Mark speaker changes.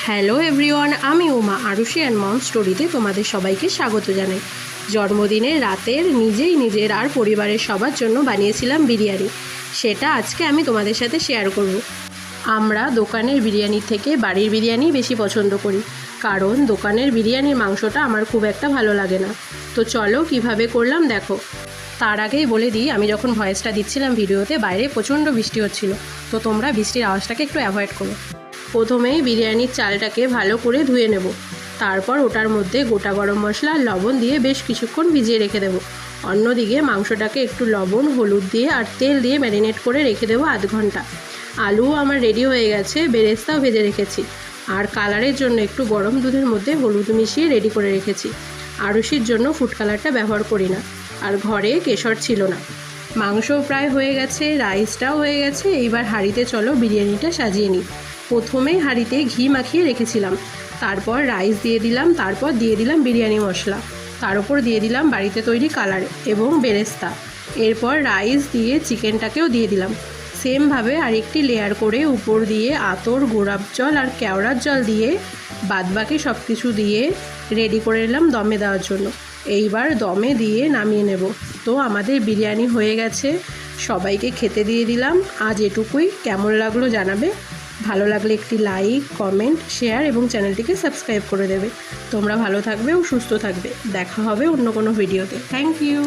Speaker 1: Hello everyone, আমি Uma Arushi and mom স্টোরিতে তোমাদের সবাইকে স্বাগত জানাই। জন্মদিনের রাতের নিজের আর পরিবারের সবার জন্য বানিয়েছিলাম বিরিয়ানি। সেটা আজকে আমি তোমাদের সাথে শেয়ার করব। আমরা দোকানের বিরিয়ানির থেকে বাড়ির বিরিয়ানি বেশি পছন্দ করি, কারণ দোকানের বিরিয়ানির মাংসটা আমার খুব একটা ভালো লাগে না। তো চলো কিভাবে করলাম দেখো। তার আগেই বলে দিই, আমি যখন ভয়েসটা দিচ্ছিলাম ভিডিওতে বাইরে প্রচণ্ড বৃষ্টি হচ্ছিল, তো তোমরা বৃষ্টির আওয়াজটাকে একটু অ্যাভয়েড করো। প্রথমেই বিরিয়ানির চালটাকে ভালো করে ধুয়ে নেব, তারপর ওটার মধ্যে গোটা গরম মশলা আর লবণ দিয়ে বেশ কিছুক্ষণ ভিজিয়ে রেখে দেবো। অন্যদিকে মাংসটাকে একটু লবণ হলুদ দিয়ে আর তেল দিয়ে ম্যারিনেট করে রেখে দেবো আধ ঘন্টা। আলুও আমার রেডি হয়ে গেছে, বেরেস্তাও ভেজে রেখেছি, আর কালারের জন্য একটু গরম দুধের মধ্যে হলুদ মিশিয়ে রেডি করে রেখেছি। আরুষির জন্য ফুড কালারটা ব্যবহার করি না, আর ঘরে কেশর ছিল না। মাংসও প্রায় হয়ে গেছে, রাইসটাও হয়ে গেছে। এইবার হাঁড়িতে চলো বিরিয়ানিটা সাজিয়ে নিই। প্রথমে হাঁড়িতে ঘি মাখিয়ে রেখেছিলাম, তারপর রাইস দিয়ে দিলাম, তারপর দিয়ে দিলাম বিরিয়ানি মশলা, তার উপর দিয়ে দিলাম বাড়িতে তৈরি কালার এবং বেরেস্তা। এরপর রাইস দিয়ে চিকেনটাকেও দিয়ে দিলাম। সেমভাবে আরেকটি লেয়ার করে উপর দিয়ে আতর, গোলাপ জল আর কেওড়ার জল দিয়ে বাদবাকি সব কিছু দিয়ে রেডি করে নিলাম দমে দেওয়ার জন্য। এইবার দমে দিয়ে নামিয়ে নেব। তো আমাদের বিরিয়ানি হয়ে গেছে, সবাইকে খেতে দিয়ে দিলাম। আজ এটুকুই। কেমন লাগলো জানাবে। ভালো লাগলে একটি লাইক, কমেন্ট, শেয়ার এবং চ্যানেলটিকে সাবস্ক্রাইব করে দেবে। তোমরা ভালো থাকবে ও সুস্থ থাকবে। দেখা হবে অন্য কোনো ভিডিওতে। Thank you.